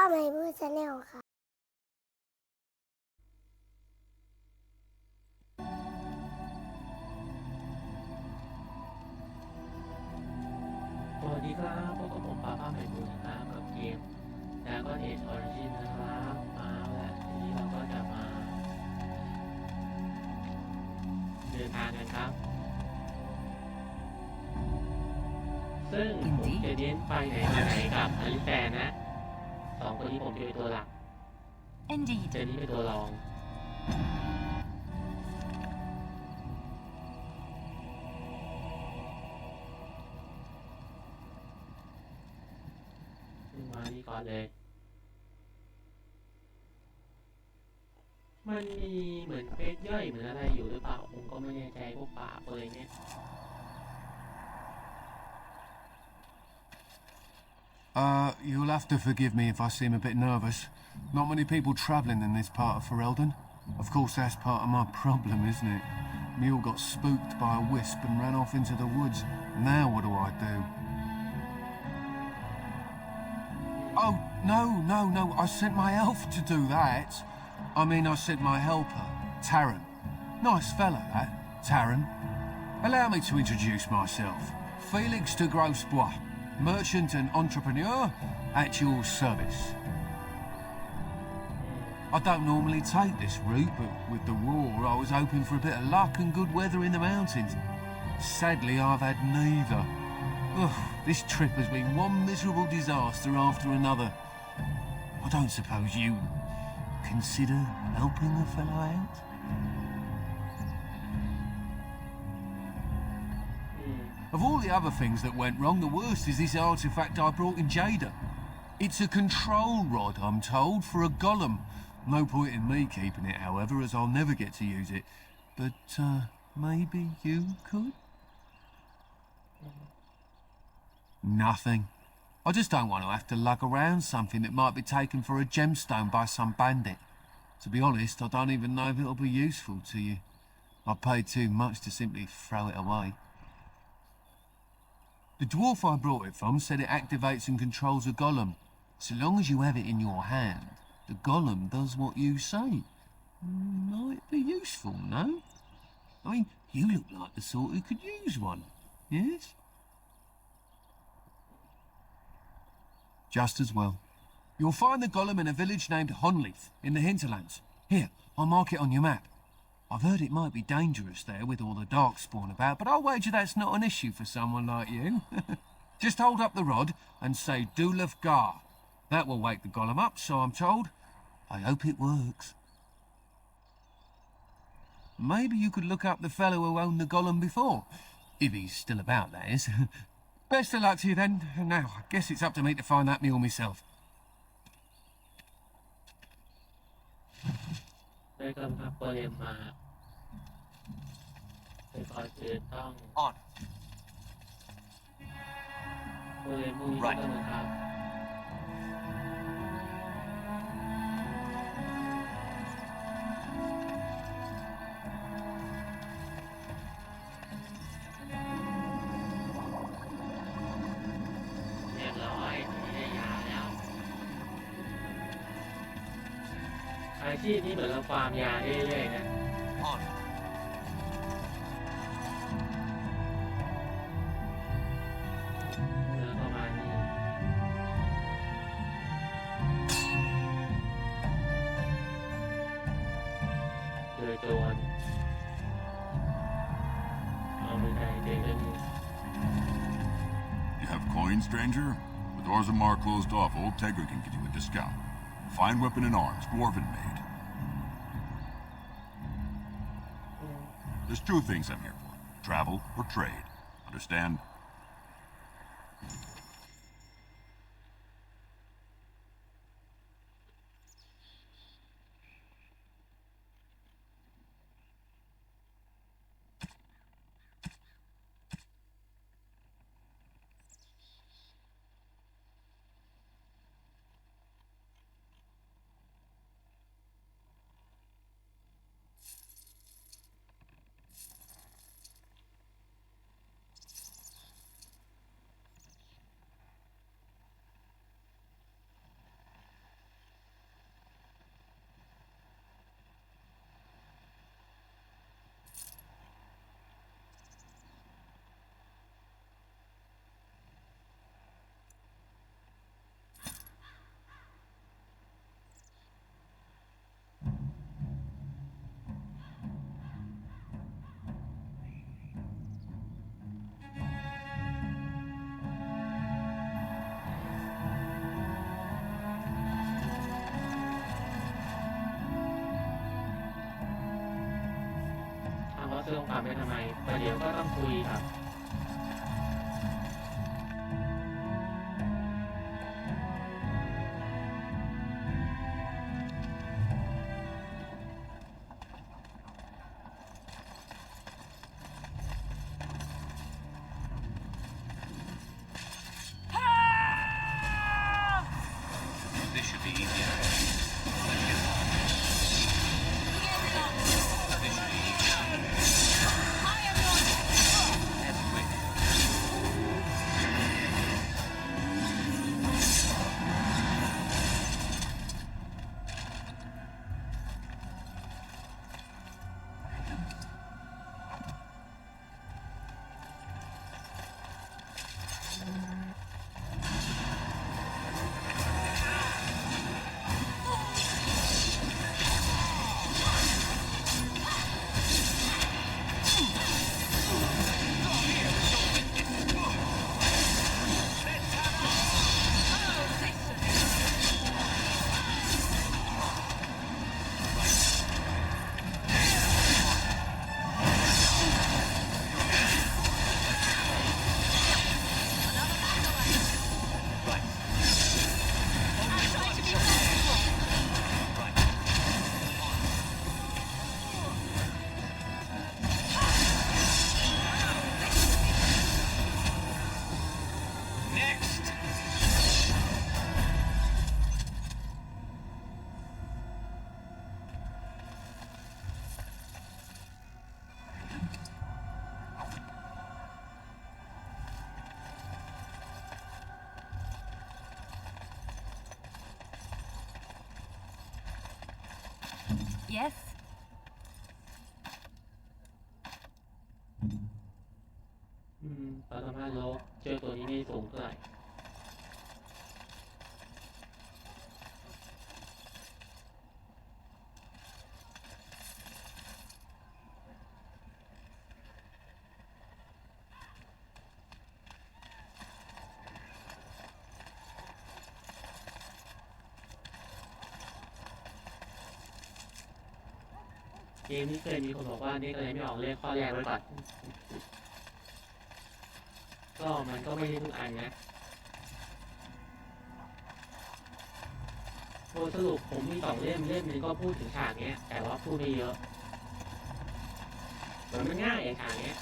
ใหม่พูดชาแนลค่ะสวัสดีครับพบกับผมป้าใหม่พูดนะครับกับเกมแล้วก็เอชออริจินนะครับมาและทีนี้เราก็จะมาเดินทางกันครับซึ่งผมจะเน้นไปไหนมาไหนกับอลิแฟนนะสองคนนี้ผมจะเป็นตัวหลักเจนนี่เป็นตัวรองมานี่ก่อนเลยมันมีเหมือนเฟซย่อยเหมือนอะไรอยู่หรือเปล่าผมก็ไม่แน่ใจพวกป่าเปยเนี่ยYou'll have to forgive me if I seem a bit nervous. Not many people travelling in this part of Ferelden. Of course, that's part of my problem, isn't it? Mule got spooked by a wisp and ran off into the woods. Now what do I do? Oh, no. I sent my elf to do that. I sent my helper, Taran. Nice fella, that, Taran. Allow me to introduce myself. Felix de Grosbois. Merchant and entrepreneur at your service. I don't normally take this route, but with the war I was hoping for a bit of luck and good weather in the mountains. Sadly I've had neither. Ugh, this trip has been one miserable disaster after another. I don't suppose you consider helping a fellow out? Of all the other things that went wrong, the worst is this artifact I brought in Jada. It's a control rod, I'm told, for a golem. No point in me keeping it, however, as I'll never get to use it. But, maybe you could? Nothing. I just don't want to have to lug around something that might be taken for a gemstone by some bandit. To be honest, I don't even know if it'll be useful to you. I paid too much to simply throw it away. The dwarf I brought it from said it activates and controls a golem. So long as you have it in your hand, the golem does what you say. Might be useful, no? I mean, you look like the sort who could use one, yes? Just as well. You'll find the golem in a village named Honleith, in the hinterlands. Here, I'll mark it on your map. I've heard it might be dangerous there with all the darkspawn about, but I'll wager that's not an issue for someone like you. Just hold up the rod and say Dulaf Gar. That will wake the golem up, so I'm told. I hope it works. Maybe you could look up the fellow who owned the golem before. If he's still about, that is. Best of luck to you then. Now, I guess it's up to me to find that mule myself. ได้กำลังโปรเลมมาไปคอยเตือนต้องโปรเลมพวกนี้ก็ต้องครับเรียบร้อยทีนี้ได้ยาแล้วอาชีพนี้เหมือนเราฟาร์มยาเรื่อยๆนะประมาณนี้เจอโจรเอาไปได้เจอกัน You have coin, stranger? With Orzammar closed off, old Tegra can get you a discount. Fine weapon and arms, dwarven made. There's two things I'm here for. Travel or trade. Understand? ซื้อของขวัญไปทำไมประเดี๋ยวก็ต้องคุยครับYes. เราสามารถลบเจอตัวนี้ไม่สูงเท่าไหร่เกมนี้เคยมีคนบอกว่านี่ก็เลยไม่ออกเลขข้อแรกไว้ก่อนก็มันก็ไม่ได้ทุกอันนะโดยสรุปผมมี2 เล่มนึงก็พูดถึงฉากเนี้ยแต่ว่าพูดไม่เยอะมันง่ายฉากเนี้ย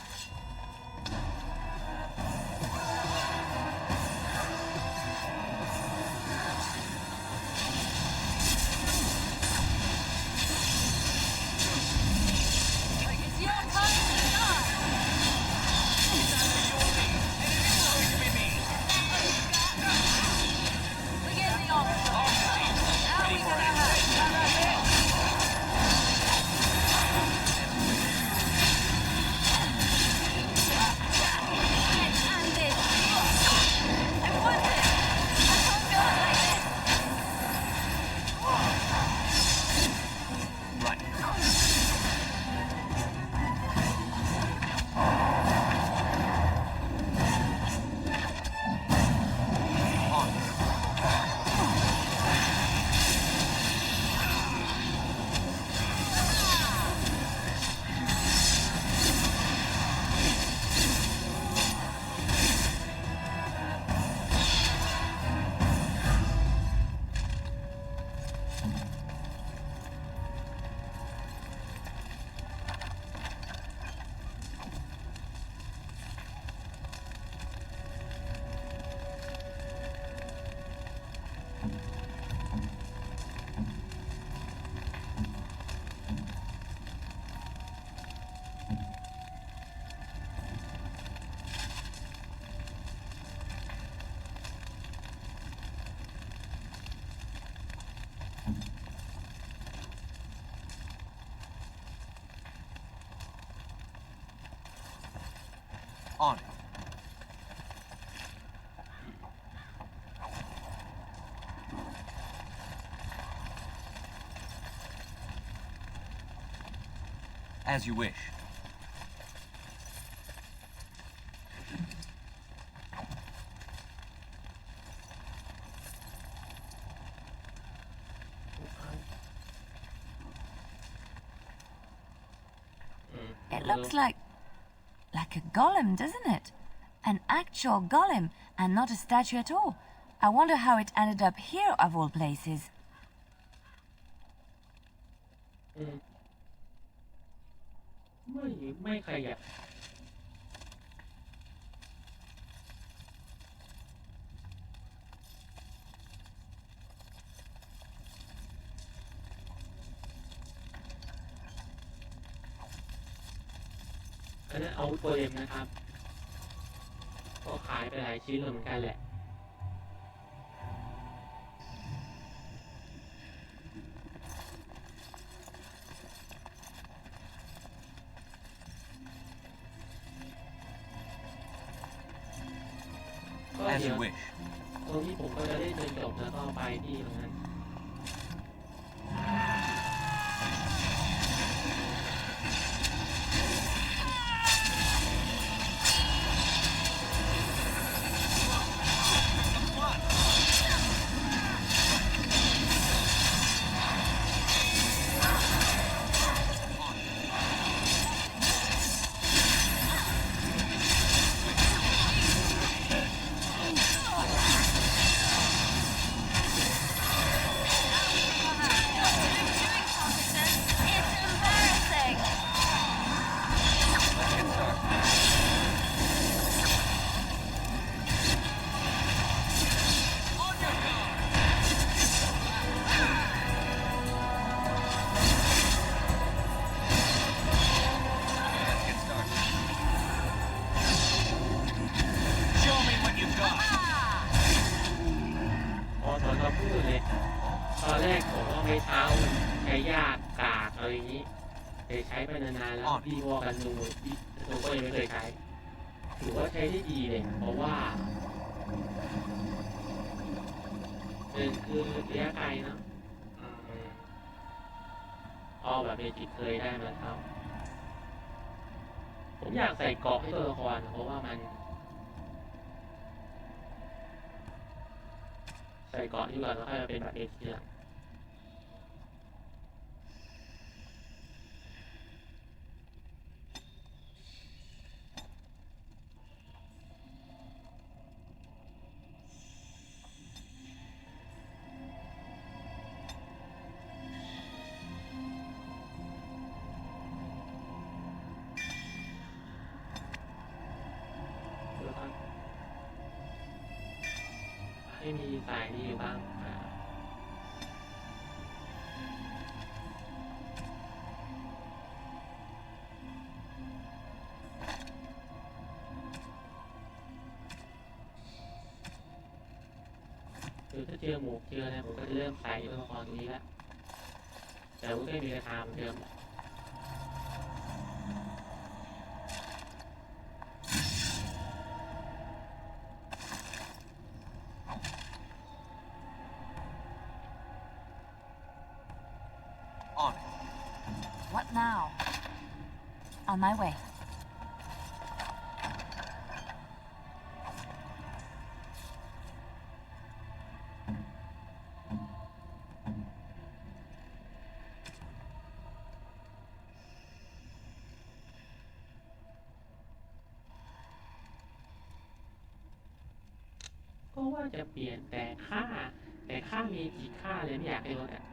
On it. As you wish. looks like a golem, doesn't it? An actual golem and not a statue at all. I wonder how it ended up here of all places. ไม่ขยับอันนั้นเอาโกเลมนะครับก็ขายไปหลายชิ้นเหมือนกันแหละAs you wish. ตรงนี้ผมก็จะได้เดินจบแล้วก็ไปที่ตรงนั้นตอนแรกผมว่าไม่เท้าใช้ยากกากอะไรอย่างนี้แต่ใช้ไปนานๆแล้วพี่วอกันดูก็ยังไม่เคยใช้ถือว่าใช้ได้ดีเลยเพราะว่าหนึ่งคือระยะไกลเนาะแบบเมจิเคยได้มาครับผมอยากใส่เกราะให้ตัวละครเพราะว่ามันใส่เกราะที่ก่อนแล้วค่อยมาเป็นแบบเอทีหลังให้มีสายนี้อยู่บ้างคือถ้าเจอหมวกเจออะไรผมก็จะเริ่มใส่ตัวละครตรงนี้แล้วแต่ก็ไม่มีกระทาเหมือนเดิมWhat now? On my way. ก็ว่าจะเปลี่ยนแต่ค่ามีกี่ค่าเลยไม่อยากให้ลดอ่ะ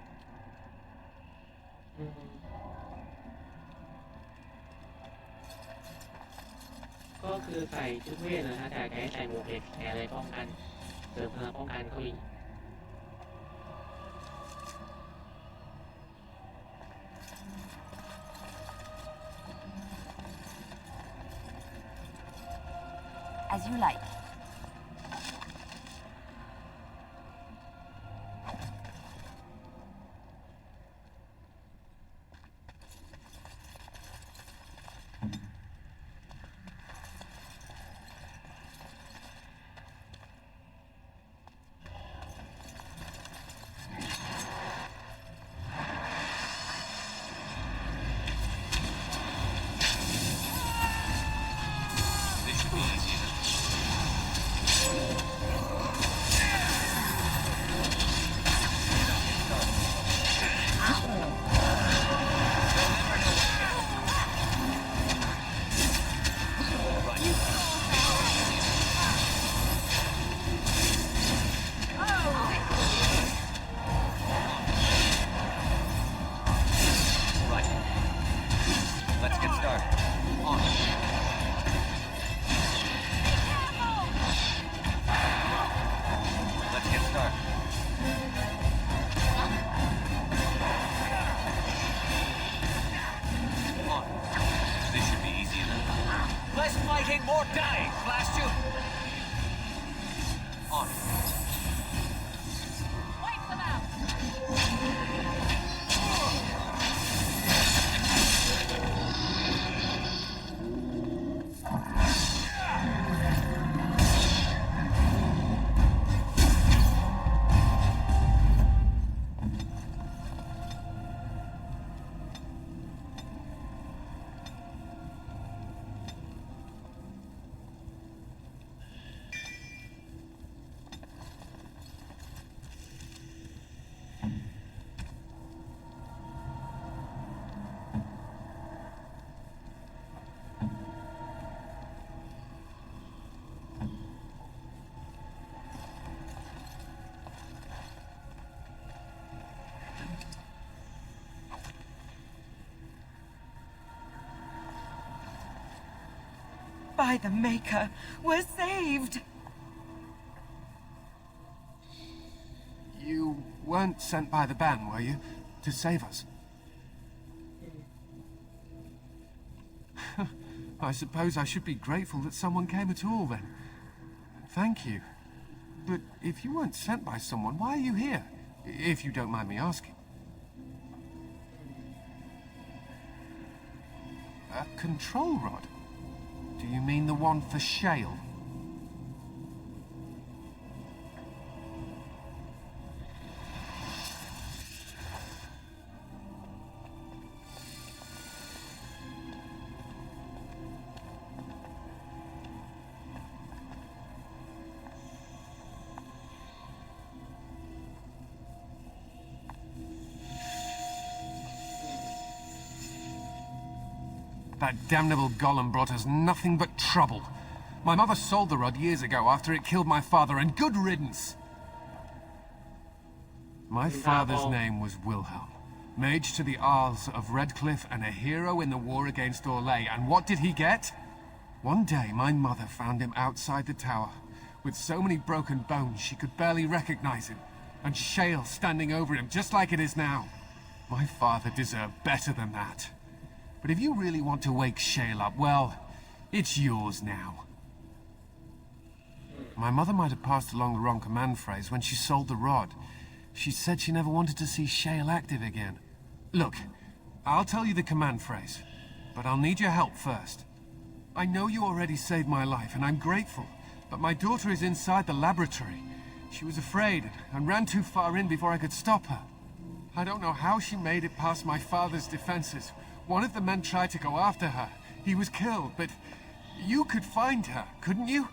ก็คือใส่ชุดเวทนะฮะแต่ใส่หมวกเหล็กแต่อะไรป้องกันเสริมพลังป้องกันเขาอีก As you like. On. This should be easy enough. Less fighting, more dying, blast you! On. Wipe them out! By the Maker, we're saved! You weren't sent by the band, were you? To save us? I suppose I should be grateful that someone came at all, then. Thank you. But if you weren't sent by someone, why are you here? If you don't mind me asking. A control rod? Do you mean the one for shale? That damnable golem brought us nothing but trouble. My mother sold the rod years ago after it killed my father, and good riddance. My father's name was Wilhelm, mage to the Isles of Redcliffe and a hero in the war against Orlais. And what did he get? One day, my mother found him outside the tower, with so many broken bones she could barely recognize him, and shale standing over him just like it is now. My father deserved better than that. But if you really want to wake Shale up, well, it's yours now. My mother might have passed along the wrong command phrase when she sold the rod. She said she never wanted to see Shale active again. Look, I'll tell you the command phrase, but I'll need your help first. I know you already saved my life, and I'm grateful, but my daughter is inside the laboratory. She was afraid and ran too far in before I could stop her. I don't know how she made it past my father's defenses. One of the men tried to go after her. He was killed, but you could find her, couldn't you?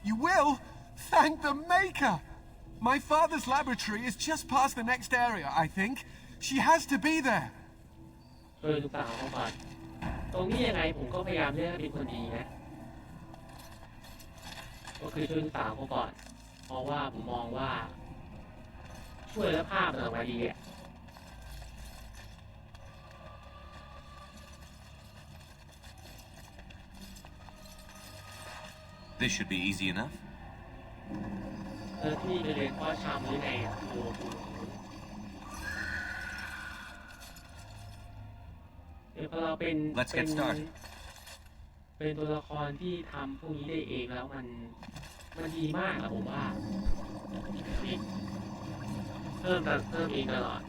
You will? Thank the Maker! My father's laboratory is just past the next area, I think. She has to be there. ช่วยลูกสาวเขาก่อนตรงนี้ยังไงผมก็พยายามเลือกเป็นคนดีนะก็คือช่วยลูกสาวเขาก่อนเพราะว่าผมมองว่าช่วยแล้วภาพมันออกมาดีอ่ะ This should be easy enough. ที่ไปเรียนพ่อชำหรือไงอ่ะโอ้โหเดี๋ยวพอเราเป็น Let's get started. เป็นตัวละครที่ทำพวกนี้ได้เองแล้วมันดีมากอะผมว่าเพิ่มเองตลอด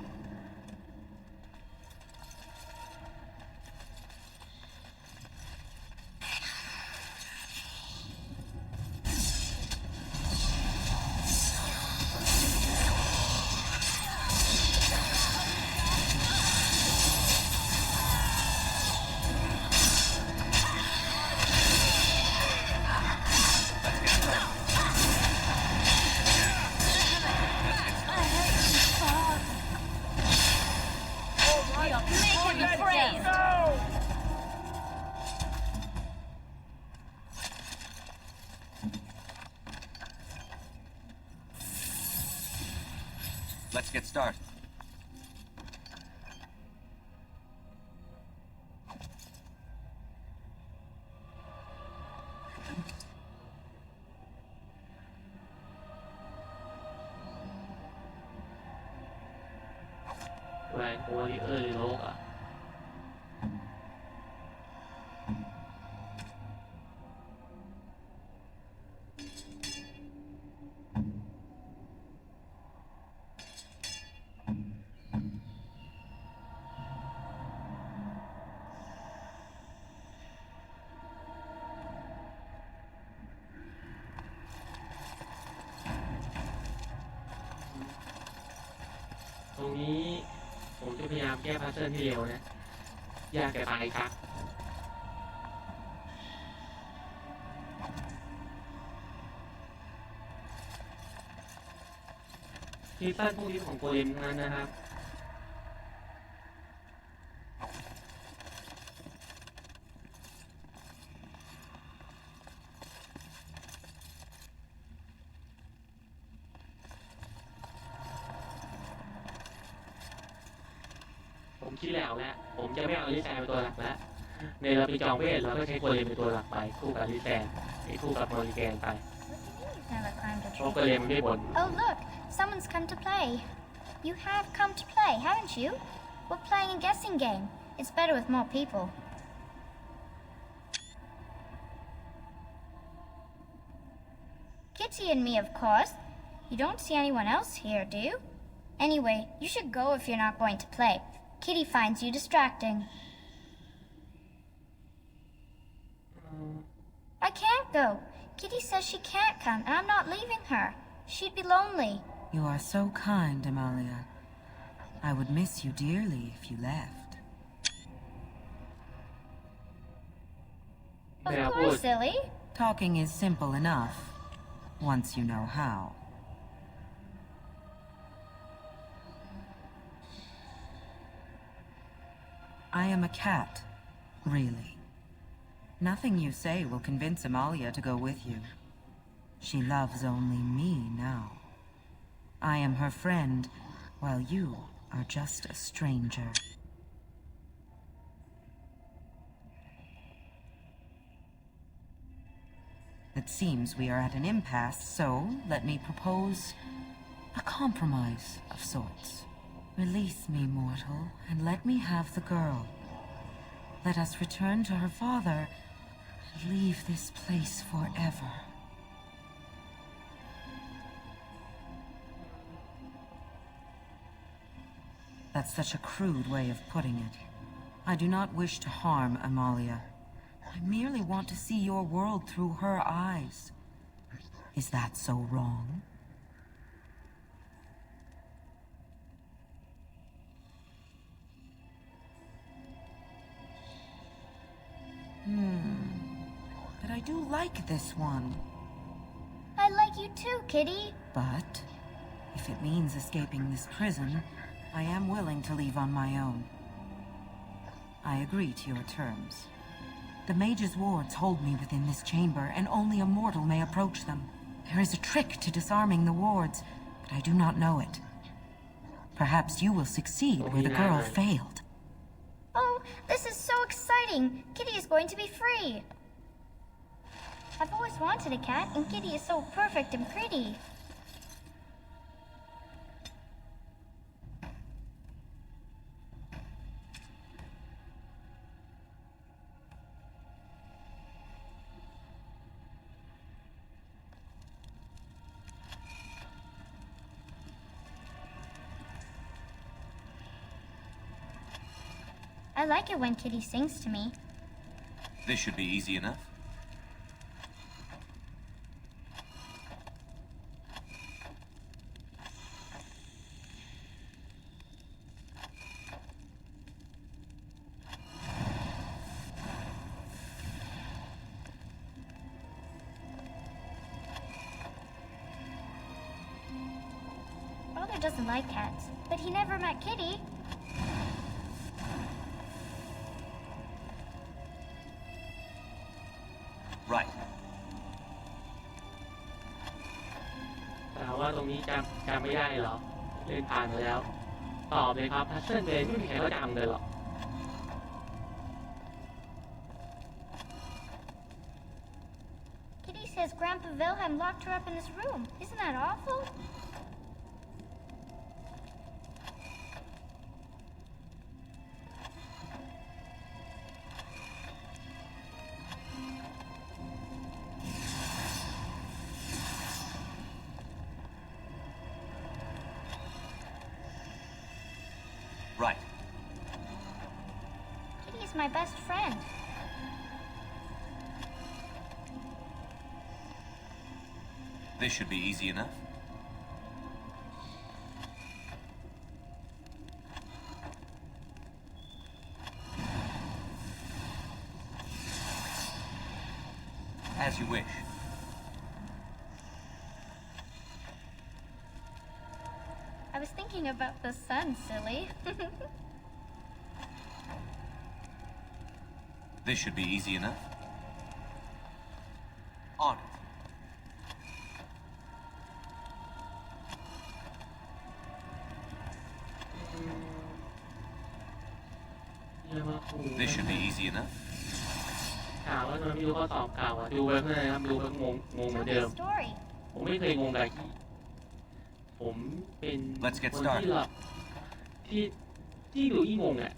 Let's get started. แหวนโอริโลกอ่ะตรงนี้ผมจะพยายามแก้พัซเซิลที่เร็วนะยากจะตายครับที่ตั้นพวกนี้ของโกเลมนั้นนะครับผมคิดแล้วผมจะไม่เอาลิแซนเป็นตัวหลักแล้วในเราไปจองเวทเราก็ใช้โกเลมเป็นตัวหลักไปคู่กับลิแซนคู่กับมอริแกนไปเพราะโกเลมไม่บ่น Oh, look, someone's come to play. You have come to play, haven't you? We're playing a guessing game. It's better with more people. Kitty and me, of course. You don't see anyone else here, do you? Anyway, you should go if you're not going to play. Kitty finds you distracting. I can't go. Kitty says she can't come, and I'm not leaving her. She'd be lonely. You are so kind, Amalia. I would miss you dearly if you left. Of Yeah, course, would. silly. Talking is simple enough, once you know how. I am a cat, really. Nothing you say will convince Amalia to go with you. She loves only me now. I am her friend, while you are just a stranger. It seems we are at an impasse, so let me propose a compromise of sorts. Release me, mortal, and let me have the girl. Let us return to her father and leave this place forever. That's such a crude way of putting it. I do not wish to harm Amalia. I merely want to see your world through her eyes. Is that so wrong? But I do like this one. I like you too, Kitty. But if it means escaping this prison, I am willing to leave on my own. I agree to your terms. The mage's wards hold me within this chamber, and only a mortal may approach them. There is a trick to disarming the wards, but I do not know it. Perhaps you will succeed where the girl failed. Oh, this is so exciting! Kitty is going to be free! I've always wanted a cat, and Kitty is so perfect and pretty. I like it when Kitty sings to me. This should be easy enough. Father doesn't like cats, but he never met Kitty. Right. แต่ว่าตรงนี้จำไม่ได้เหรอเล่นผ่านไปแล้วตอบเลยครับพัซเซิลเลยไม่มีใครเขาจำเลยหรอก says Grandpa Wilhelm locked her up in this room. Isn't that awful? Right. Kitty is my best friend. This should be easy enough. As you wish. I was thinking about the sun, silly. This should be easy enough. On it. เรียกว่าครู This should be easy enough. ถามว่าทำไมไม่รู้ข้อสอบเก่าอ่ะดูไปเพื่อนนะครับดูไปงงเหมือน Tell me เดิม a story. ผมไม่เคยงงกับที่ผมเป็น Let's get คน started. ที่แบบที่ดูที่งงอ่ะ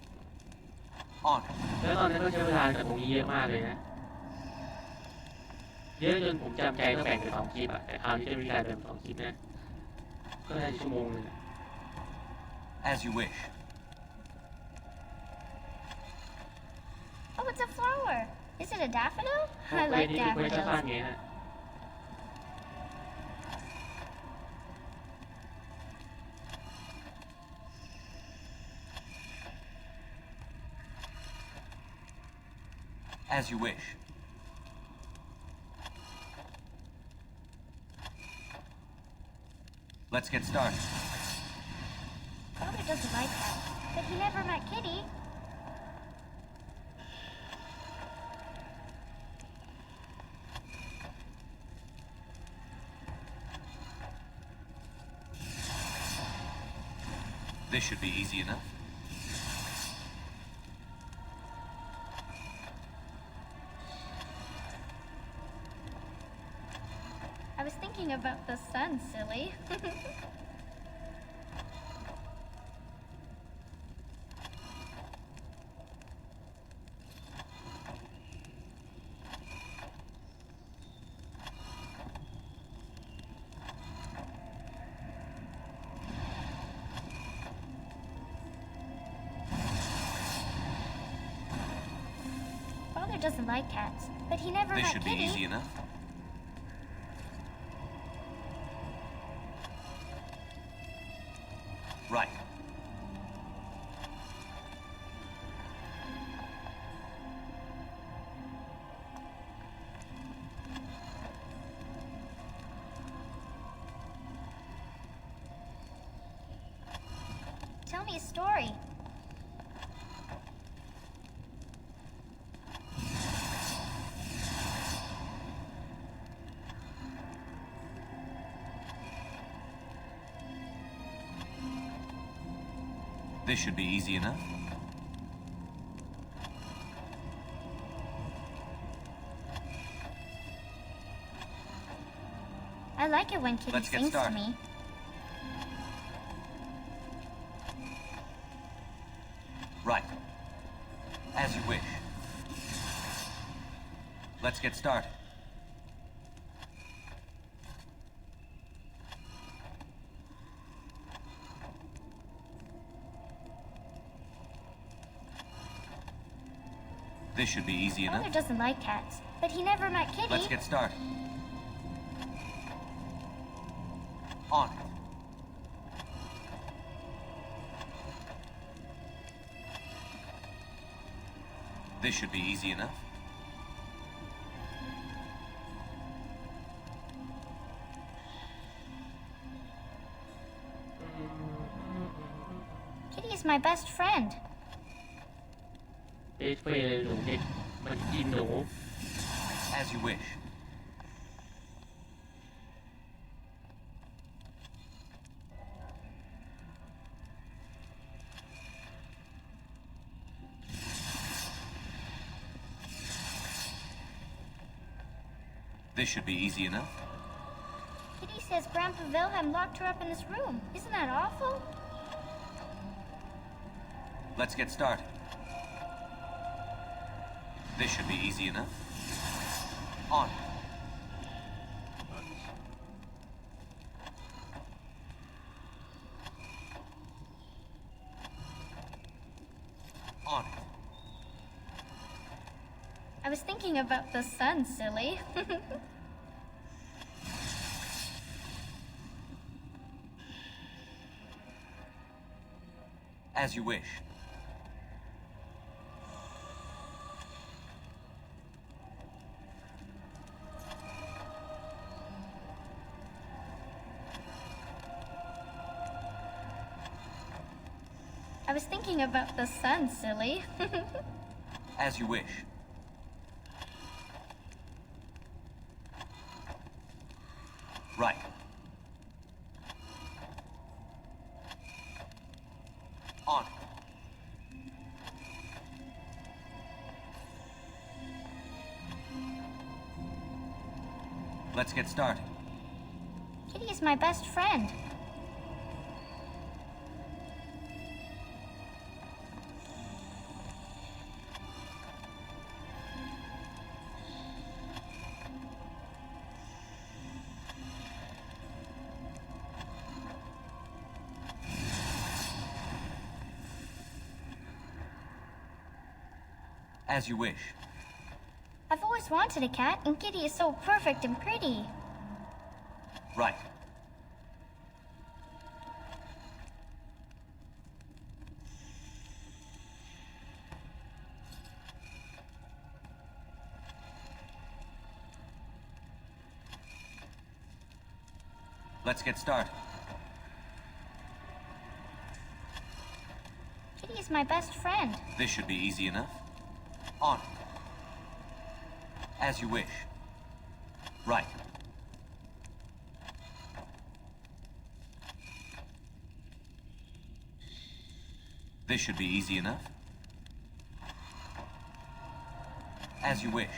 On it. แล้วตอนนั้นก็ใช้เวลากับตรงนี้เยอะมากเลยนะเยอะจนผมจำใจต้องแบ่งเป็น2 คลิปอ่ะแต่คราวนี้จะมีการแบ่งเป็น2 คลิปนะก็ได้ชั่วโมงนึงอะ As you wish. Oh, it's a flower. Is it a daffodil? เพราะ I เควส like นี้เป็นเควสสั้น daffodils. ๆไงฮะ As you wish. Let's get started. Father doesn't like that, but he never met Kitty. This should be easy enough. I was thinking about the sun, silly. Father doesn't like cats, but he never This met should be Kitty. easy enough. Right. Tell me a story. This should be easy enough. I like it when Kitty Let's get sings to started. me. Right. As you wish. Let's get started. This should be easy Father enough. doesn't like cats, but he never met Kitty. Let's get started. On it. This should be easy enough. Kitty is my best friend. เอฟเฟย์หนูเด็กมันกินหนู As you wish. This should be easy enough. Kitty says Grandpa Wilhelm locked her up in this room. Isn't that awful? Let's get started. This should be easy enough. On. On it. I was thinking about the sun, silly. As you wish. I was thinking about the sun, silly. As you wish. Right. On. Let's get started. Kitty is my best friend. As you wish. I've always wanted a cat, and Kitty is so perfect and pretty. Right. Let's get started. Kitty is my best friend. This should be easy enough. On. As you wish. Right. This should be easy enough. As you wish.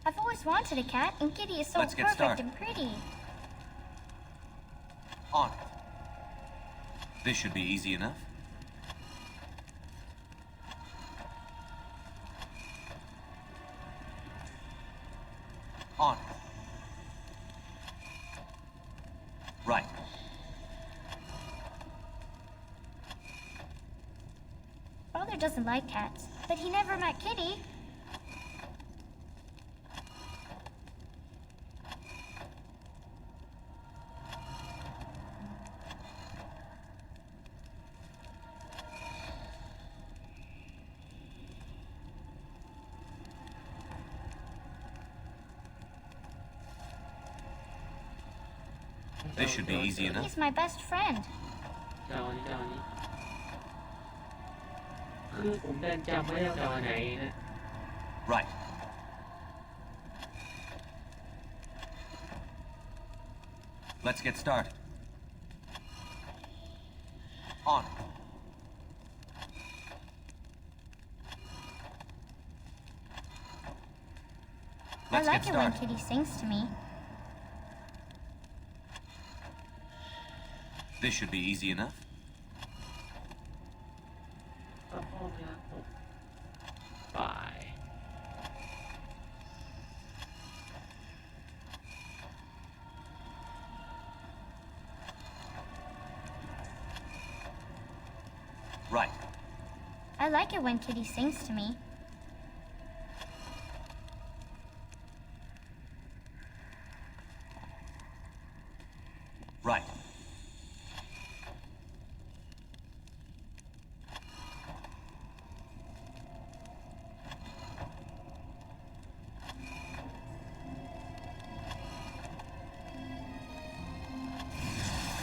I've always wanted a cat, and Kitty is so Let's get perfect started. and pretty. On it. This should be easy enough. On it. Right. Father doesn't like cats, but he never met Kitty. This should be easy enough. He's my best friend. จอนี้คือผมเดินจำไม่ได้ว่าจอไหนนะ Right. Let's get started. On it. Let's I get like it when started. Kitty sings to me. This should be easy enough. ก็พ่อไม่รักผมบาย Right. I like it when Kitty sings to me. Right.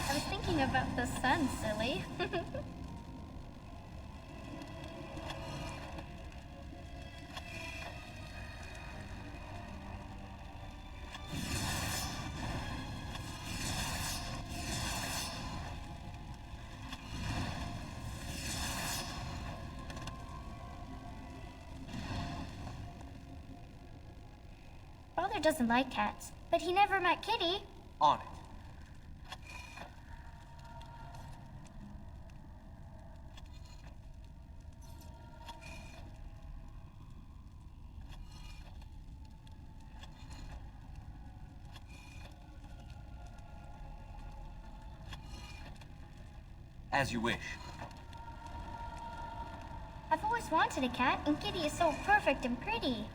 I was thinking about the sun, silly. father doesn't like cats, but he never met Kitty. On it. As you wish. I've always wanted a cat, and Kitty is so perfect and pretty.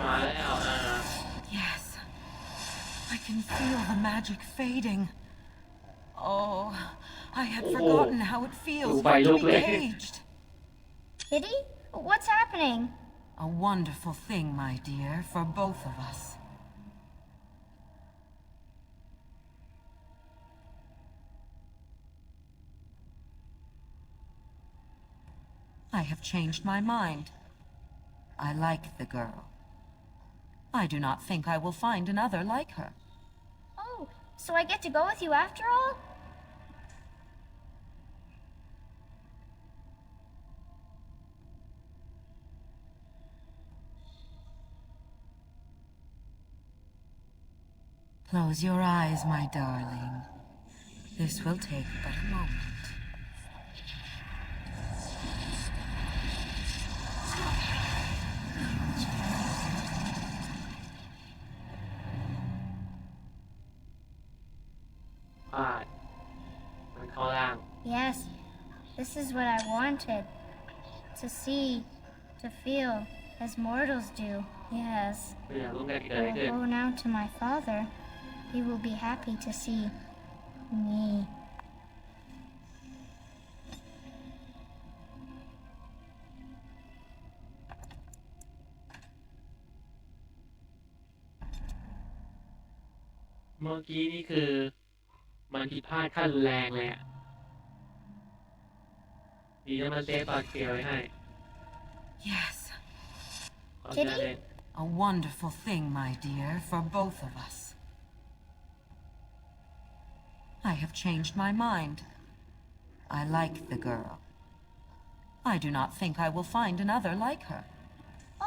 มาแล้ว Yes. I can feel the magic fading. Oh, I had forgotten how it feels not to be caged. Kitty? What's happening? A wonderful thing, my dear, for both of us. I have changed my mind. I like the girl. I do not think I will find another like her. Oh, so I get to go with you after all? Close your eyes, my darling. This will take but a moment. พลาดมันเข้าล่าง Yes, this is what I wanted. To see, to feel, as mortals do. Yes. ไม่อยากรู้กันเกิดอะไร I'll ขึ้น go now to my father. He will be happy to see me. เมื่อกี้นี่คือมันผิดพลาดขั้นรุนแรงเลยอ่ะดีนะมันเซฟตอนเคลียร์ไว้ให้ Yes. ขอเชิญเลย A wonderful thing, my dear, for both of us. I have changed my mind. I like the girl. I do not think I will find another like her.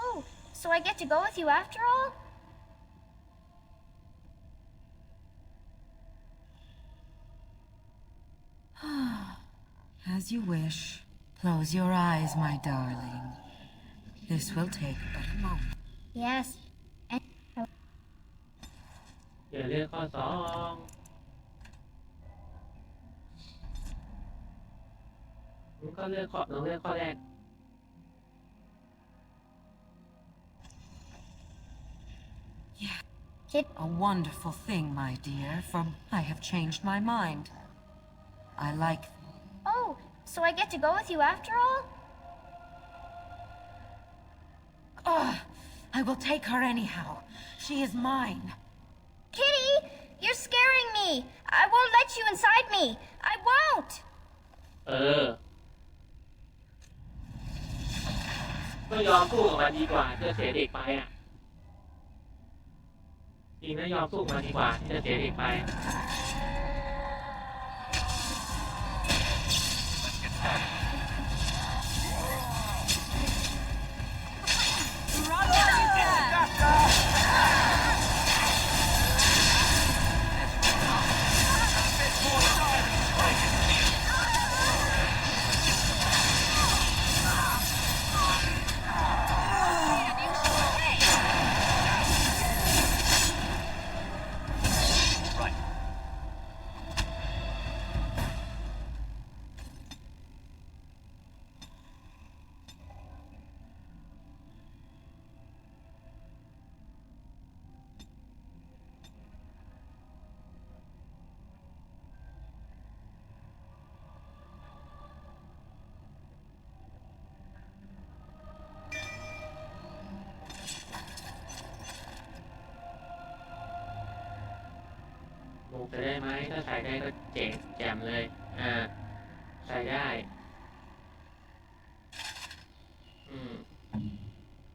Oh, so I get to go with you after all? As you wish. Close your eyes, my darling. This will take but a moment. Yes. อย่าเลือกข้อสองมึงก็เลือกข้อต้องเลือกข้อแรก Yeah. Kid, A wonderful thing, my dear, for I have changed my mind. I like... oh, so I get to go with you after all? Ugh, I will take her anyhow. She is mine. Kitty, you're scaring me. I won't let you inside me. I won't. ก็ยอมสู้กับมันดีกว่าที่จะเสียเด็กไปอ่ะจริงนะยอมสู้กับมันดีกว่าที่จะเสียเด็กไป Let's get started. Right. หมูใส่ได้ไหมถ้าใส่ได้ก็เจ๋งแจ่มเลยใส่ได้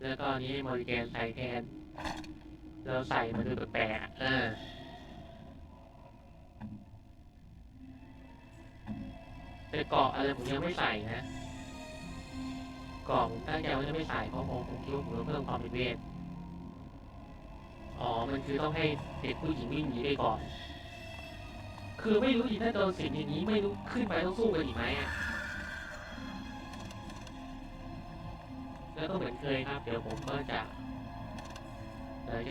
แล้วก็อันนี้โมดิแกนใส่แทนเราใส่มาดูแปลกๆแต่เกาะอะไรผมยังไม่ใส่นะ กล่องตั้งใจว่าจะไม่ใส่เพราะผมคิดว่าผมจะเพิ่มความเป็นเวทอ๋อมันคือต้องให้เด็กผู้หญิงวิ่งหนีไปก่อนคือไม่รู้อีกถ้าโดนสิงอย่างนี้ไม่รู้ขึ้นไปต้องสู้กันอีกไหมอ่ะแล้วก็เหมือนเคยครับเดี๋ยวผมก็จะ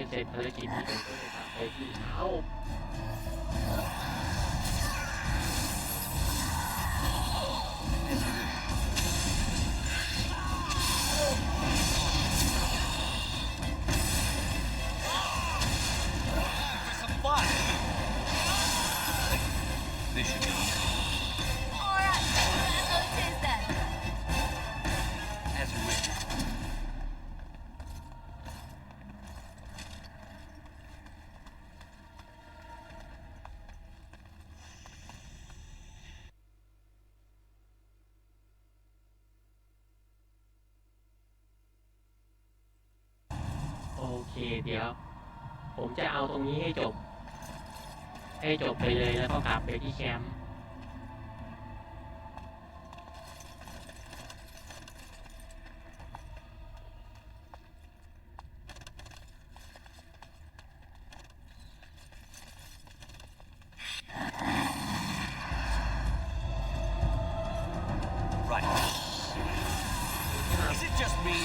เสร็จภารกิจนี้ผมก็จะกลับไปที่เช้าThis should be easy. Alright, let's go to this then. As you wish. โอเคเดี๋ยวผมจะเอาตรงนี้ให้จบไปเลยแล้วก็กลับไปที่แคมป์Right. Is it just me?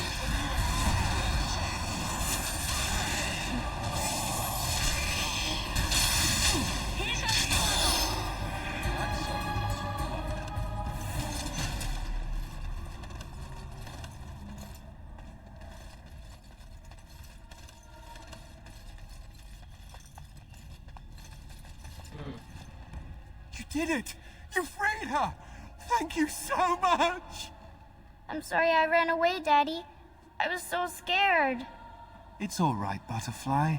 You did it! You freed her! Thank you so much! I'm sorry I ran away, Daddy. I was so scared. It's all right, Butterfly.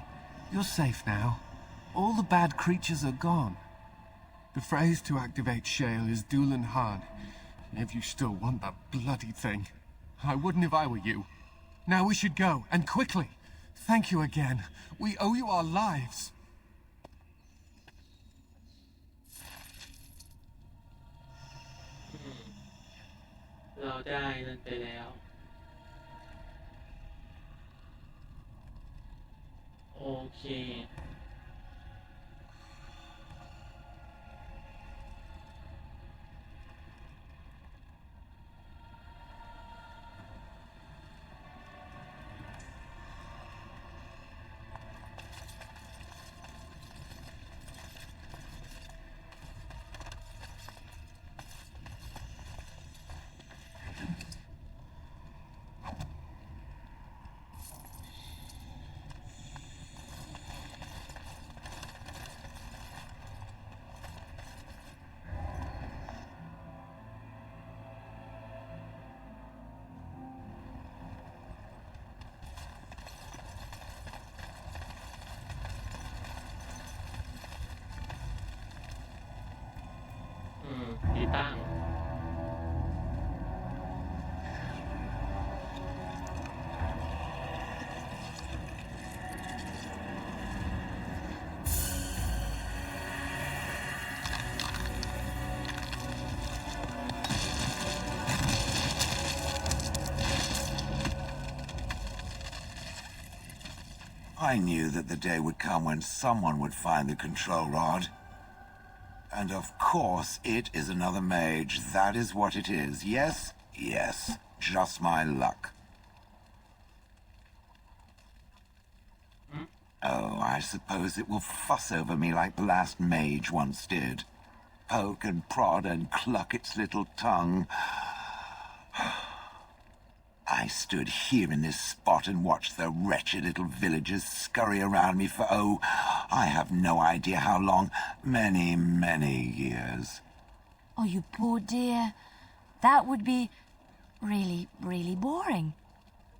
You're safe now. All the bad creatures are gone. The phrase to activate Shale is Doolan Han. If you still want that bloody thing. I wouldn't if I were you. Now we should go, and quickly. Thank you again. We owe you our lives. เราได้นั่นไปแล้วโอเคติดตั้ง I knew that the day would come when someone would find the control rod. And of course, it is another mage. That is what it is. Yes? Yes. Just my luck. Oh, I suppose it will fuss over me like the last mage once did. Poke and prod and cluck its little tongue. I stood here in this spot and watched the wretched little villagers scurry around me for, oh, I have no idea how long. Many, many years. Oh, you poor dear. That would be really, really boring.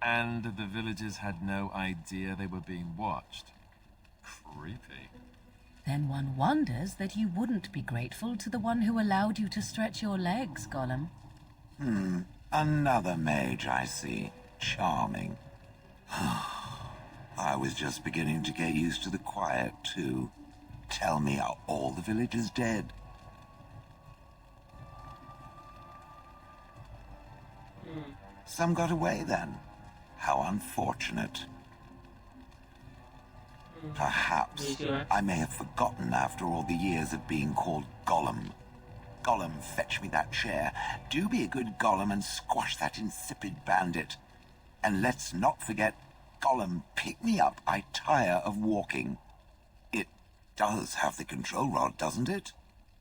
And the villagers had no idea they were being watched. Creepy. Then one wonders that you wouldn't be grateful to the one who allowed you to stretch your legs, Gollum. Another mage, I see. Charming. I was just beginning to get used to the quiet, too. Tell me, are all the villagers dead? Some got away then. How unfortunate. Perhaps I may have forgotten after all the years of being called Gollum. Gollum, fetch me that chair. Do be a good Gollum and squash that insipid bandit. And let's not forget, Gollum, pick me up. I tire of walking. It does have the control rod, doesn't it?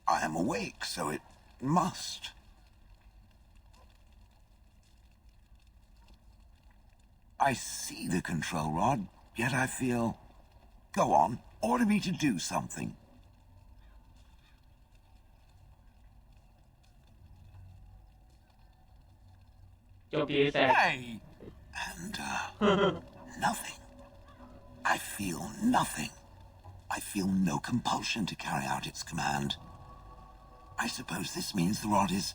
I am awake, so it must. I see the control rod, yet I feel... Go on, order me to do something. จบดีแซก Hey! And, nothing. I feel nothing. I feel no compulsion to carry out its command. I suppose this means the rod is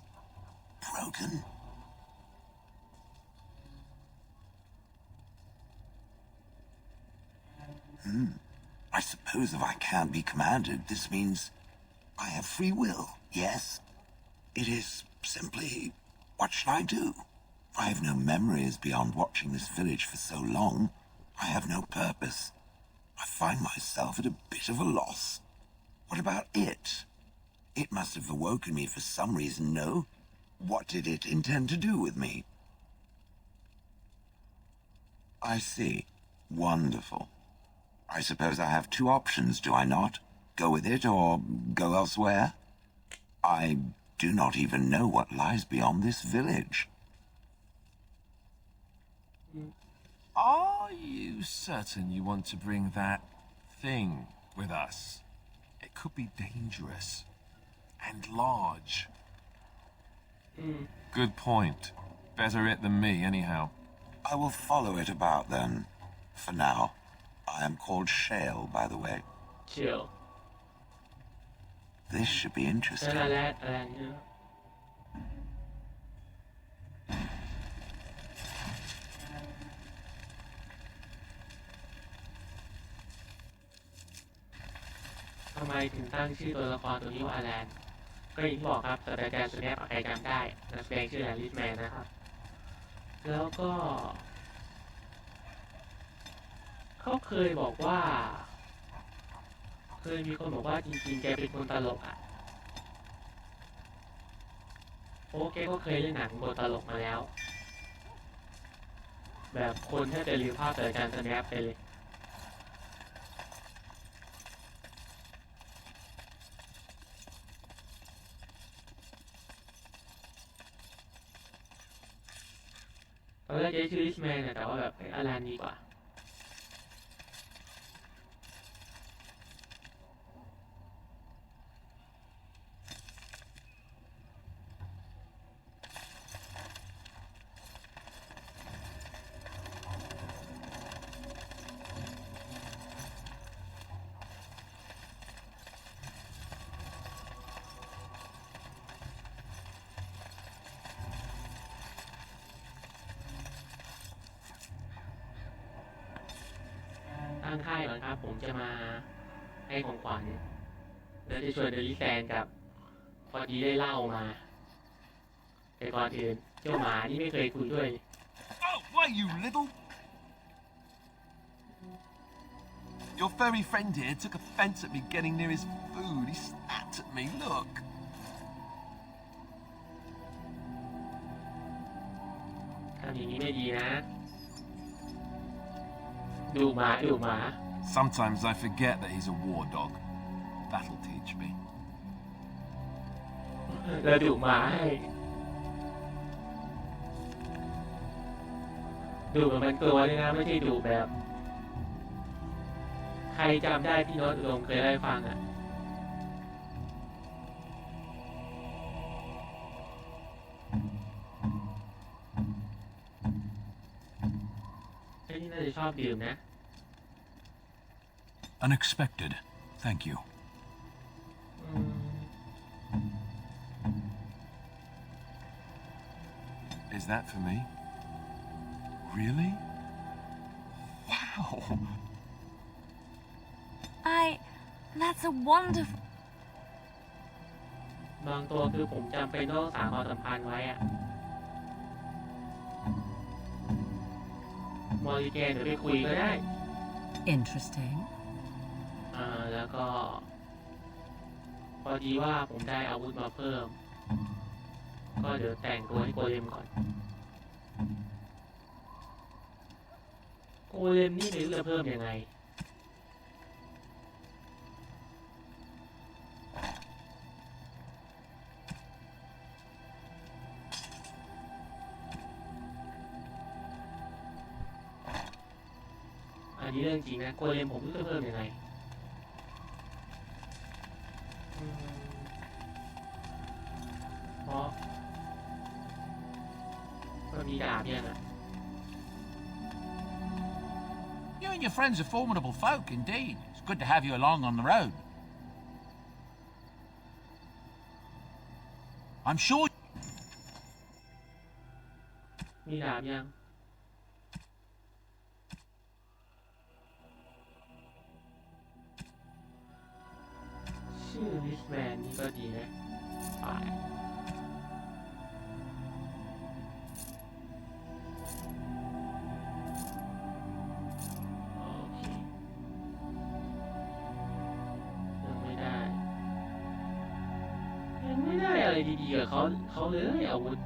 broken. I suppose if I can't be commanded, this means I have free will, yes? It is simply, what shall I do? I have no memories beyond watching this village for so long. I have no purpose. I find myself at a bit of a loss. What about it? It must have awoken me for some reason, no? What did it intend to do with me? I see. Wonderful. I suppose I have two options, do I not? Go with it or go elsewhere? I do not even know what lies beyond this village. Are you certain you want to bring that thing with us? It could be dangerous and large. Good point. Better it than me, anyhow. I will follow it about then. For now. I am called Shale, by the way. เชียว This should be นั่น interesting. แหละอะไรเนี่ยทำไมถึงตั้งชื่อตัวละครตัวนี้ว่าอแลนก็อย่างที่บอกครับศาสตราจารย์สแนปใครจำได้นักแสดงชื่อแอลิสแมนนะครับแล้วก็เขาเคยบอกว่าเคยมีคนบอกว่าจริงๆแกเป็นคนตลกอ่ะโอ้แกก็เคยเล่นหนังบทตลกมาแล้วแบบคนแทบจะลืมภาพศาสตราจารย์สแนปไปเลยตอนแรกจะชื่อลิสแมนแต่ว่าแบบอลันดีกว่าตั้งค่ายก่อนครับผมจะมาให้ของขวัญแล้วจะชวนเดลิแซนกับพอดีได้เล่ามาแต่ก่อนอื่นเจ้าหมาที่ไม่เคยคุยด้วย Oh, why, you little... Your furry friend here took offence at me getting near his food. He snapped at me, look. ทำอย่างนี้ไม่ดีนะดูหมาดูหมา Sometimes I forget that he's a war dog. That'll teach me. แล้วดูหมาให้ดูเหมือนมันกลัวด้วยนะไม่ใช่ดูแบบใครจำได้พี่โน้ตอุดมเคยได้ฟังอ่ะไอ้นี่น่าจะชอบดื่มนะ Unexpected. Thank you. Is that for me? Really? Wow. That's a wonderful... บางตัวคือผมจำเป็นต้องสามความสัมพันธ์ไว้อะ มอริแกนเดี๋ยวไปคุยก็ได้ Interesting. แล้วก็พอดีว่าผมได้อาวุธมาเพิ่มก็เดี๋ยวแต่งตัวให้โกเลมก่อนโกเลมนี่ไม่รู้จะเพิ่มยังไงอันนี้เรื่องจริงนะโกเลมผมรู้จะเพิ่มยังไงเพราะมันมีดาบยังอ่ะ You and your friends are formidable folk, indeed. It's good to have you along on the road. I'm sure... มีดาบยังชื่อลิสแมนนี่ก็ดีนะไปโอเคยังไม่ได้อะไรดีๆกับเขาเลยอาวุธ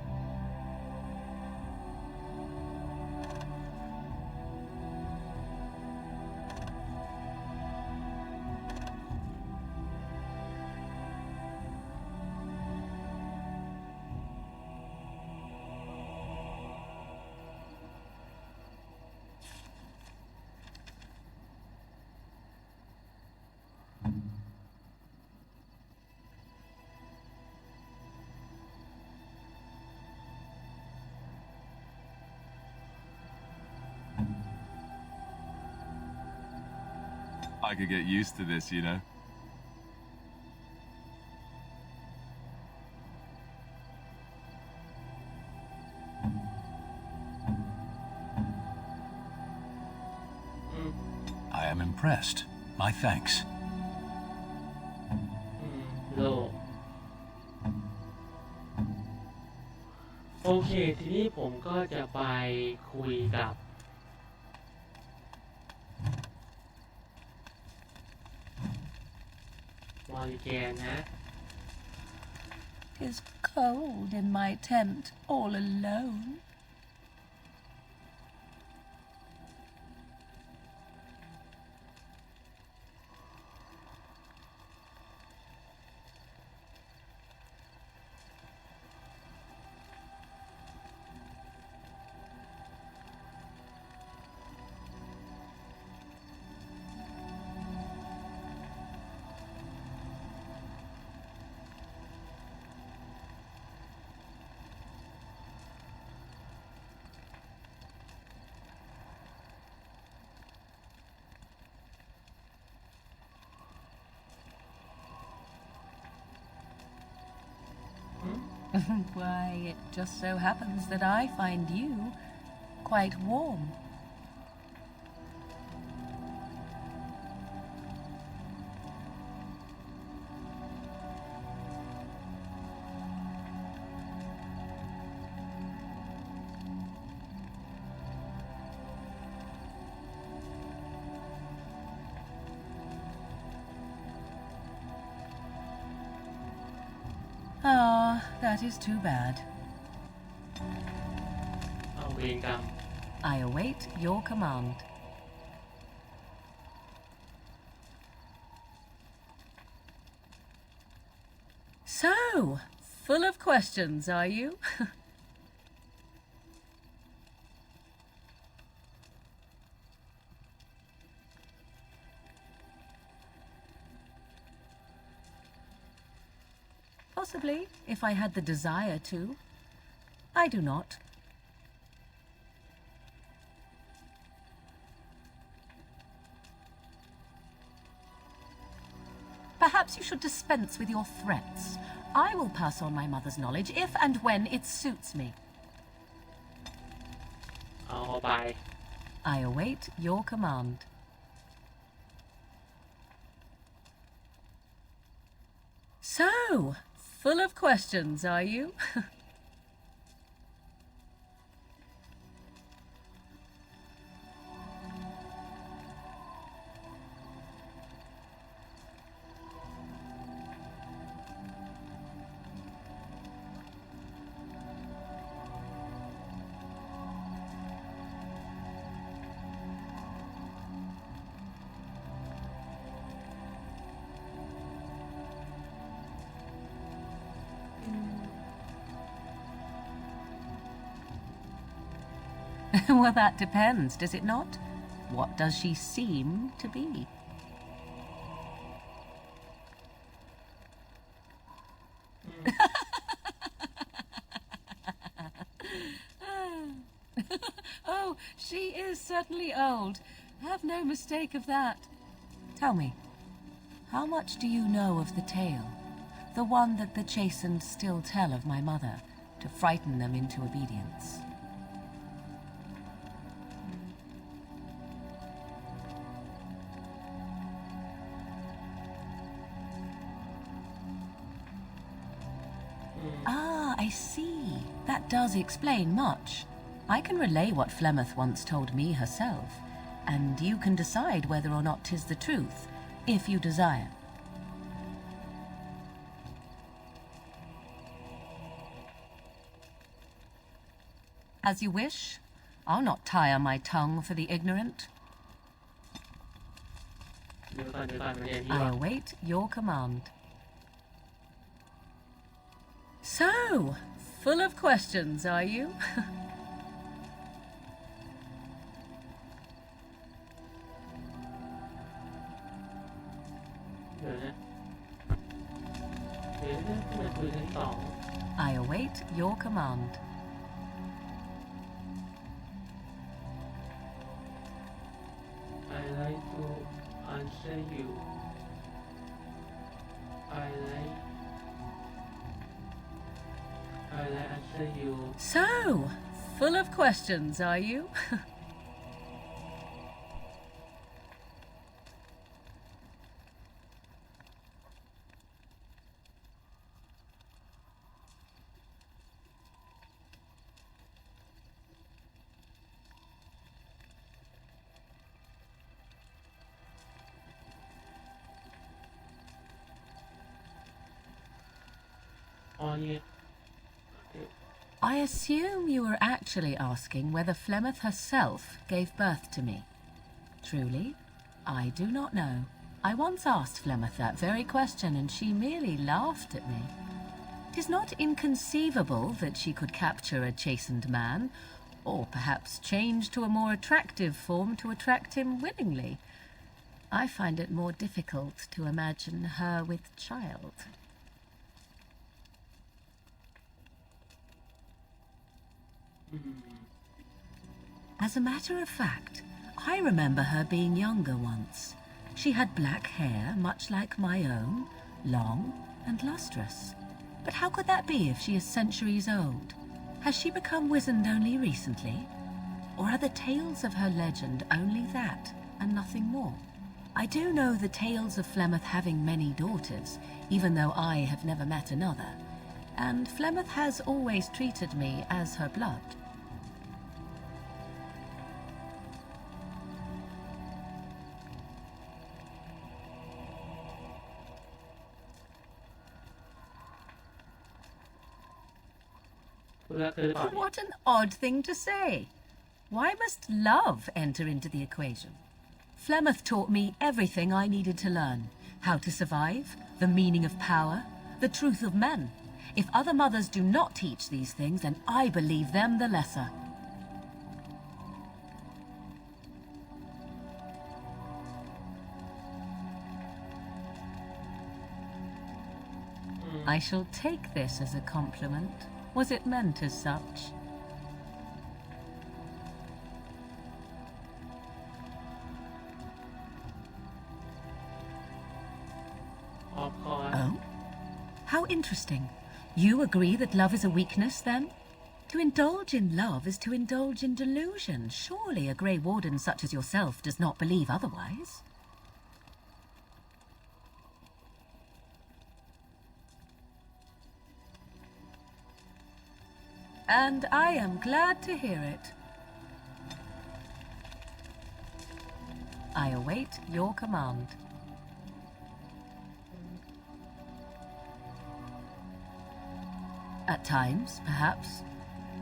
I could get used to this, you know. I am impressed. My thanks. โลโอเคทีนี้ผมก็จะไปคุยกับมอริแกนนะ It's cold in my tent all alone. Why, it just so happens that I find you quite warm. Ah, that is too bad. เอาเวรกรรม I await your command. So, full of questions, are you? Possibly, if I had the desire to. I do not. Perhaps you should dispense with your threats. I will pass on my mother's knowledge if and when it suits me. เอาไป I await your command. So, full of questions, are you? Well, that depends, does it not? What does she seem to be? Oh, she is certainly old. Have no mistake of that. Tell me, how much do you know of the tale? The one that the chastened still tell of my mother, to frighten them into obedience. Ah, I see. That does explain much. I can relay what Flemeth once told me herself, and you can decide whether or not 'tis the truth, if you desire. As you wish. I'll not tire my tongue for the ignorant. I await your command. So, full of questions, are you? I await your command. I like to answer you. I like answer you. So, full of questions, are you? I assume you were actually asking whether Flemeth herself gave birth to me. Truly, I do not know. I once asked Flemeth that very question, and she merely laughed at me. 'Tis not inconceivable that she could capture a chastened man, or perhaps change to a more attractive form to attract him willingly. I find it more difficult to imagine her with child. As a matter of fact, I remember her being younger once. She had black hair, much like my own, long and lustrous. But how could that be if she is centuries old? Has she become wizened only recently? Or are the tales of her legend only that, and nothing more? I do know the tales of Flemeth having many daughters, even though I have never met another. And Flemeth has always treated me as her blood. What an odd thing to say. Why must love enter into the equation? Flemeth taught me everything I needed to learn. How to survive, the meaning of power, the truth of men. If other mothers do not teach these things, then I believe them the lesser. I shall take this as a compliment. Was it meant as such? Oh? How interesting. You agree that love is a weakness, then? To indulge in love is to indulge in delusion. Surely a Grey Warden such as yourself does not believe otherwise. And I am glad to hear it. I await your command. At times, perhaps.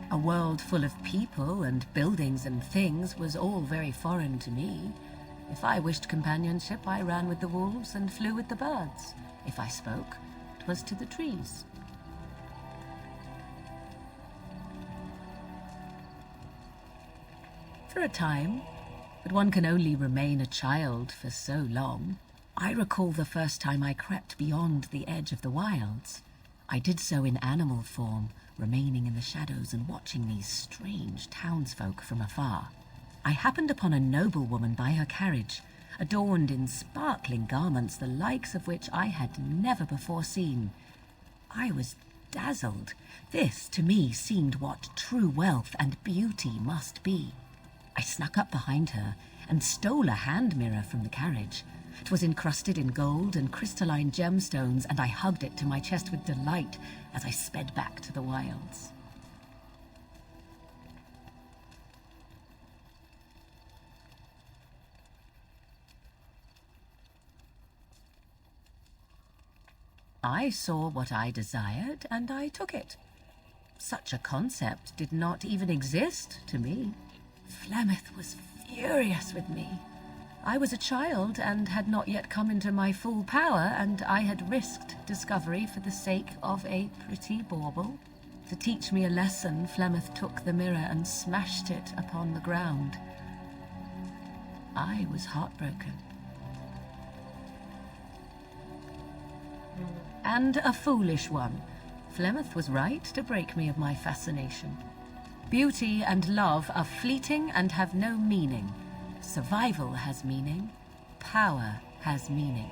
A world full of people and buildings and things was all very foreign to me. If I wished companionship, I ran with the wolves and flew with the birds. If I spoke, 'twas to the trees. For a time, but one can only remain a child for so long. I recall the first time I crept beyond the edge of the wilds. I did so in animal form, remaining in the shadows and watching these strange townsfolk from afar. I happened upon a noblewoman by her carriage, adorned in sparkling garments the likes of which I had never before seen. I was dazzled. This, to me, seemed what true wealth and beauty must be. I snuck up behind her and stole a hand mirror from the carriage. It was encrusted in gold and crystalline gemstones, and I hugged it to my chest with delight as I sped back to the wilds. I saw what I desired, and I took it. Such a concept did not even exist to me. Flemeth was furious with me. I was a child and had not yet come into my full power, and I had risked discovery for the sake of a pretty bauble. To teach me a lesson, Flemeth took the mirror and smashed it upon the ground. I was heartbroken. And a foolish one. Flemeth was right to break me of my fascination. Beauty and love are fleeting and have no meaning. Survival has meaning. Power has meaning.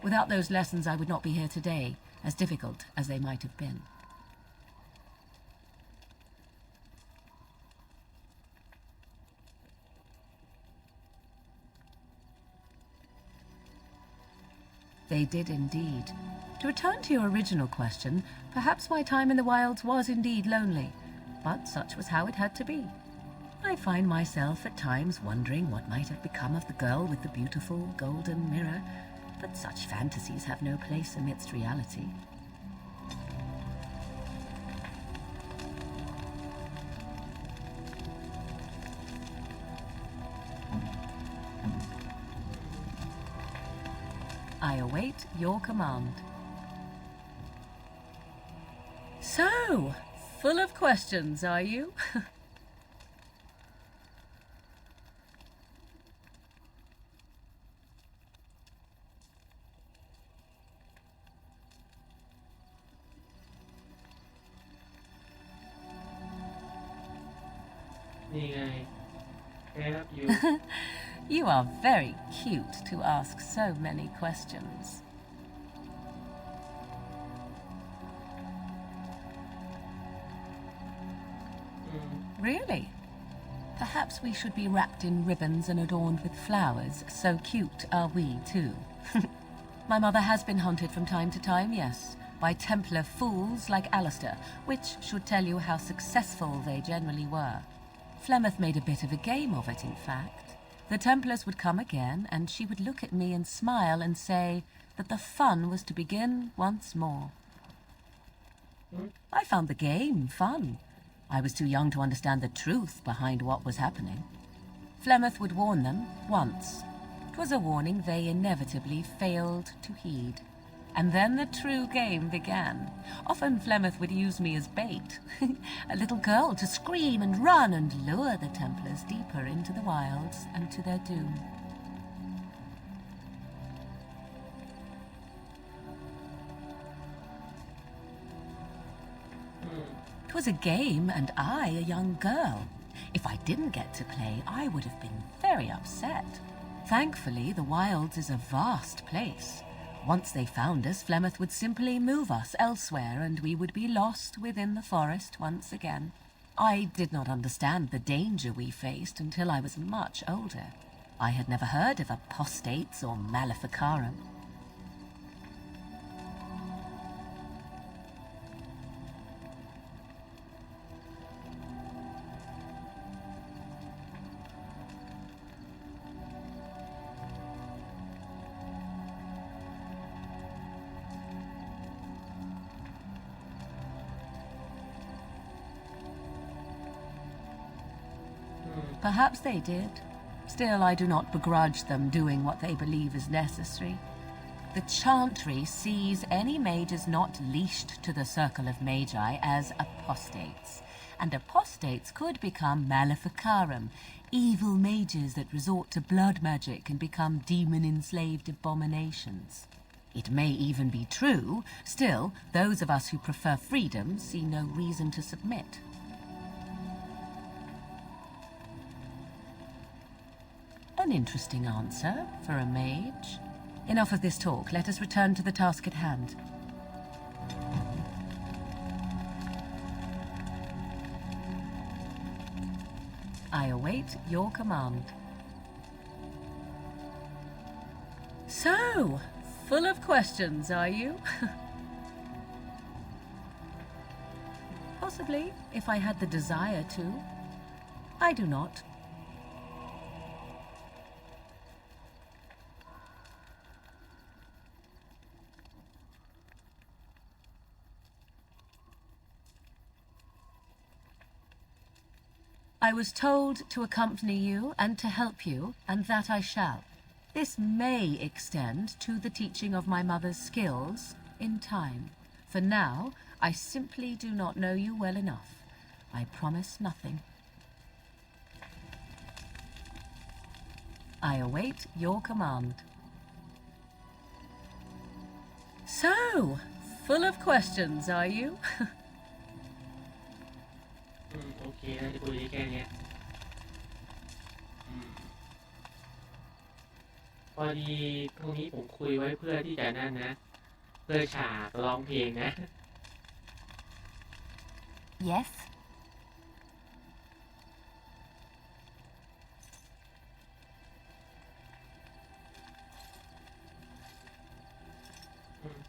Without those lessons, I would not be here today, as difficult as they might have been. They did indeed. To return to your original question, perhaps my time in the wilds was indeed lonely, but such was how it had to be. I find myself at times wondering what might have become of the girl with the beautiful golden mirror, but such fantasies have no place amidst reality. I await your command. So, full of questions, are you? You are very cute to ask so many questions. Really? Perhaps we should be wrapped in ribbons and adorned with flowers. So cute are we, too. My mother has been hunted from time to time, yes, by Templar fools like Alistair, which should tell you how successful they generally were. Flemeth made a bit of a game of it, in fact. The Templars would come again, and she would look at me and smile and say that the fun was to begin once more. I found the game fun. I was too young to understand the truth behind what was happening. Flemeth would warn them once. It was a warning they inevitably failed to heed. And then the true game began. Often Flemeth would use me as bait. A little girl to scream and run and lure the Templars deeper into the wilds and to their doom. It was a game, and I a young girl. If I didn't get to play, I would have been very upset. Thankfully, the wilds is a vast place. Once they found us, Flemeth would simply move us elsewhere, and we would be lost within the forest once again. I did not understand the danger we faced until I was much older. I had never heard of apostates or maleficarum. Perhaps they did. Still, I do not begrudge them doing what they believe is necessary. The Chantry sees any mages not leashed to the Circle of Magi as apostates, and apostates could become maleficarum, evil mages that resort to blood magic and become demon-enslaved abominations. It may even be true, still, those of us who prefer freedom see no reason to submit. An interesting answer for a mage. Enough of this talk. Let us return to the task at hand. I await your command. So, full of questions, are you? Possibly, if I had the desire to. I do not. I was told to accompany you and to help you, and that I shall. This may extend to the teaching of my mother's skills in time. For now, I simply do not know you well enough. I promise nothing. I await your command. So, full of questions, are you? โอเคน่าจะคุยได้แค่เนี้ยพอดีตรงนี้ผมคุยไว้เพื่อที่จะนั่นนะ เพื่อฉากร้องเพลงนะ Yes?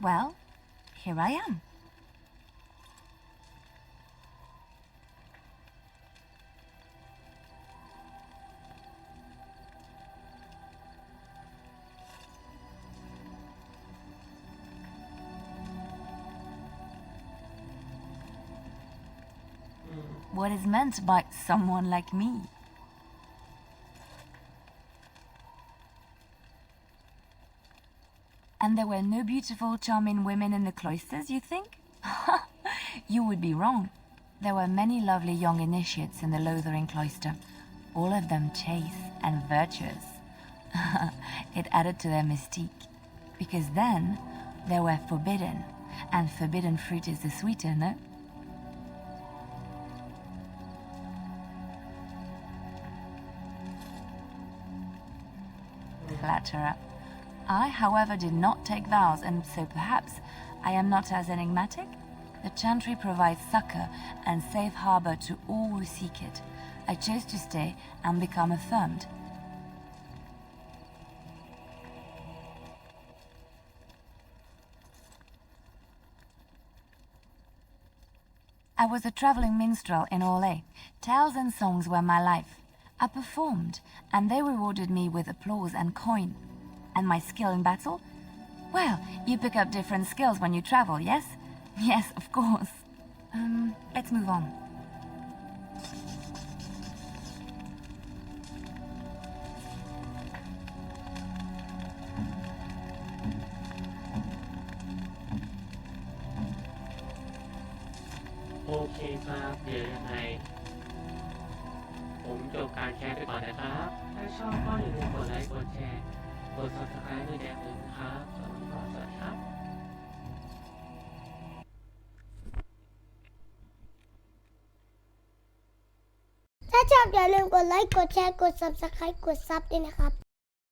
Well, here I am. What is meant by someone like me? And there were no beautiful, charming women in the cloisters, you think? You would be wrong. There were many lovely young initiates in the Lothering cloister, all of them chaste and virtuous. It added to their mystique, because then they were forbidden, and forbidden fruit is the sweeter, no? Flatterer. I, however, did not take vows, and so perhaps I am not as enigmatic? The Chantry provides succor and safe harbor to all who seek it. I chose to stay and become affirmed. I was a traveling minstrel in Ole. Tales and songs were my life. I performed, and they rewarded me with applause and coin. And my skill in battle? Well, you pick up different skills when you travel, yes? Yes, of course. Let's move on. Okay, ครับเดี๋ยวยังไงผมจบการแชร์ไปก่อนนะครับ ถ้าชอบก็อย่าลืมกดไลค์ กดแชร์ กด subscribe ด้วยแบบนึงครับสวัสดีครับ ถ้าชอบอย่าลืมกดไลค์ กดแชร์ กด subscribe กดซับด้วยนะครับ